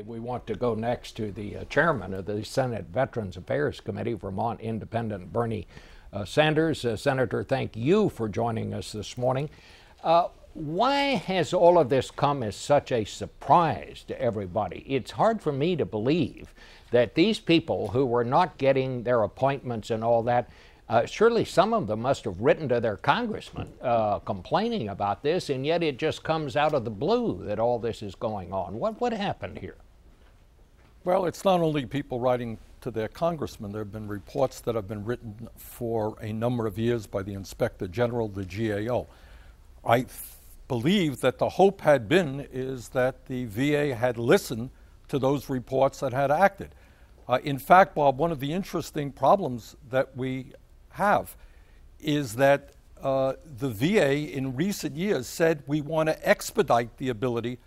We want to go next to the chairman of the Senate Veterans Affairs Committee, Vermont Independent Bernie Sanders. Senator, thank you for joining us this morning. Why has all of this come as such a surprise to everybody? It's hard for me to believe that these people who were not getting their appointments and all that, surely some of them must have written to their congressman complaining about this, and yet it just comes out of the blue that all this is going on. What happened here? Well, it's not only people writing to their congressman. There have been reports that have been written for a number of years by the Inspector General, the GAO. I believe that the hope had been is that the VA had listened to those reports and had acted. In fact, Bob, one of the interesting problems that we have is that the VA in recent years said we want to expedite the ability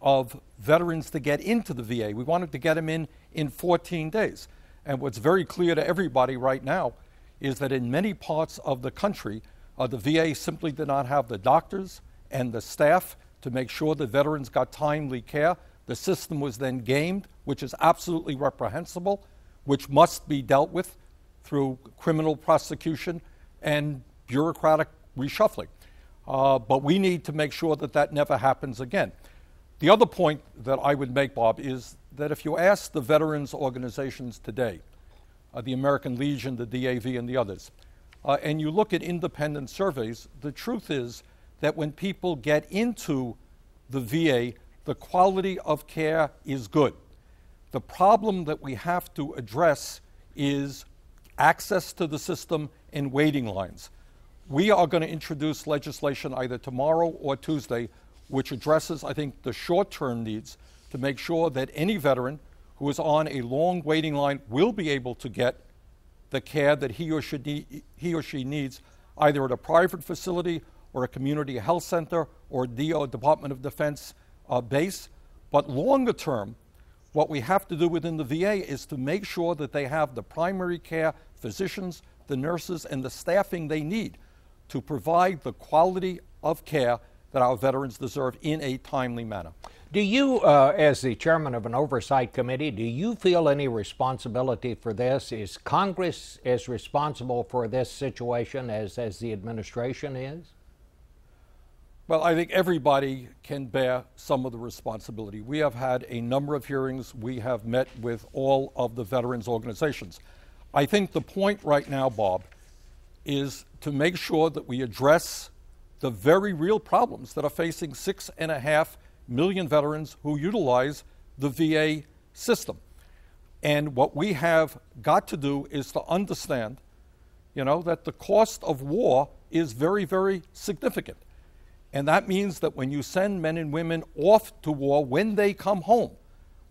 of veterans to get into the VA. We wanted to get them in 14 days. And what's very clear to everybody right now is that in many parts of the country, the VA simply did not have the doctors and the staff to make sure the veterans got timely care. The system was then gamed, which is absolutely reprehensible, which must be dealt with through criminal prosecution and bureaucratic reshuffling. But we need to make sure that that never happens again. The other point that I would make, Bob, is that if you ask the veterans organizations today, the American Legion, the DAV, and the others, and you look at independent surveys, the truth is that when people get into the VA, the quality of care is good. The problem that we have to address is access to the system and waiting lines. We are going to introduce legislation either tomorrow or Tuesday which addresses, I think, the short-term needs to make sure that any veteran who is on a long waiting line will be able to get the care that he or she needs, either at a private facility or a community health center or Department of Defense base. But longer term, what we have to do within the VA is to make sure that they have the primary care physicians, the nurses, and the staffing they need to provide the quality of care that our veterans deserve in a timely manner. Do you, as the chairman of an oversight committee, do you feel any responsibility for this? Is Congress as responsible for this situation as the administration is? Well, I think everybody can bear some of the responsibility. We have had a number of hearings. We have met with all of the veterans organizations. I think the point right now, Bob, is to make sure that we address the very real problems that are facing 6.5 million veterans who utilize the VA system. And what we have got to do is to understand, that the cost of war is very, very significant. And that means that when you send men and women off to war, when they come home,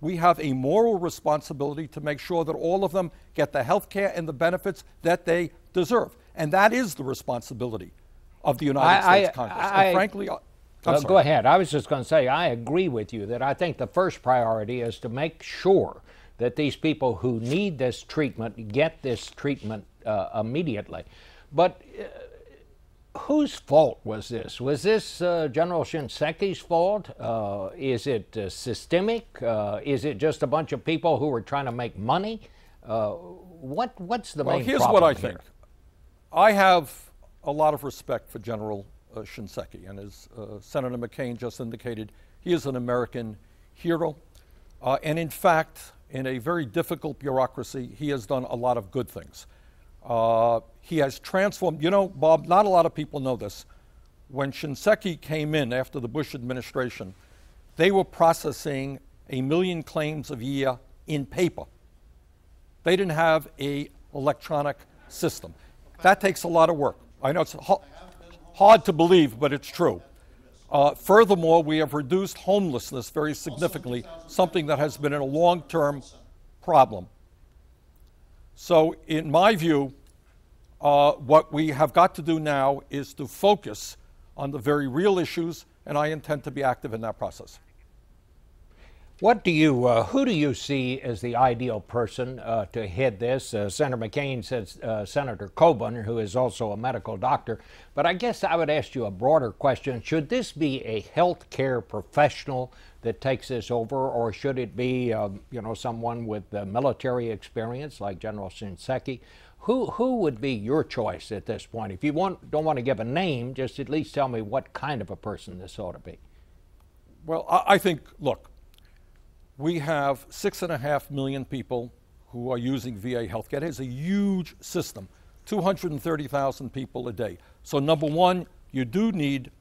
we have a moral responsibility to make sure that all of them get the health care and the benefits that they deserve. And that is the responsibility of the United States Congress. And frankly, go ahead. I was just going to say, I agree with you that I think the first priority is to make sure that these people who need this treatment get this treatment immediately. But whose fault was this? Was this General Shinseki's fault? Is it systemic? Is it just a bunch of people who were trying to make money? What's the main problem? Well, here's what I think. I have a lot of respect for General Shinseki, and as Senator McCain just indicated, he is an American hero. And in fact, in a very difficult bureaucracy, he has done a lot of good things. He has transformed, Bob, not a lot of people know this. When Shinseki came in after the Bush administration, they were processing 1 million claims a year in paper. They didn't have an electronic system. That takes a lot of work. I know it's hard to believe, but it's true. Furthermore, we have reduced homelessness very significantly, something that has been a long-term problem. So in my view, what we have got to do now is to focus on the very real issues, and I intend to be active in that process. What do you, who do you see as the ideal person to head this? Senator McCain says Senator Coburn, who is also a medical doctor. But I guess I would ask you a broader question. Should this be a healthcare professional that takes this over, or should it be, someone with military experience like General Shinseki? Who would be your choice at this point? If you don't want to give a name, just at least tell me what kind of a person this ought to be. Well, I think, look, we have 6.5 million people who are using VA healthcare. It is a huge system, 230,000 people a day. So number one, you do need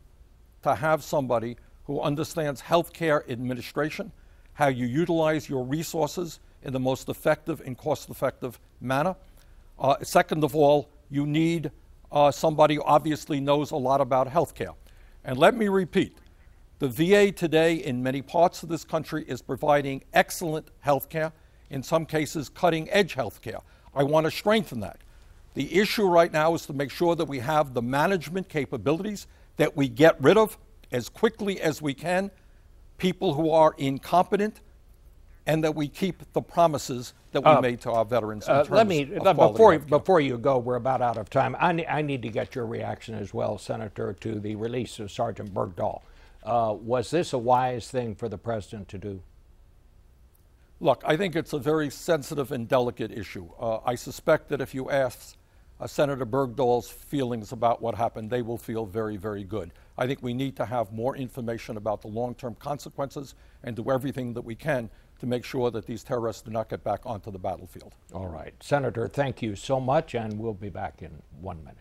to have somebody who understands healthcare administration, how you utilize your resources in the most effective and cost-effective manner. Second of all, you need somebody who obviously knows a lot about healthcare. And let me repeat, the VA today in many parts of this country is providing excellent health care, in some cases cutting-edge health care. I want to strengthen that. The issue right now is to make sure that we have the management capabilities, that we get rid of as quickly as we can people who are incompetent, and that we keep the promises that we made to our veterans. Before you go, we're about out of time. I need to get your reaction as well, Senator, to the release of Sergeant Bergdahl. Was this a wise thing for the president to do? Look, I think it's a very sensitive and delicate issue. I suspect that if you ask Senator Bergdahl's feelings about what happened, they will feel very, very good. I think we need to have more information about the long-term consequences and do everything that we can to make sure that these terrorists do not get back onto the battlefield. All right. Senator, thank you so much, and we'll be back in 1 minute.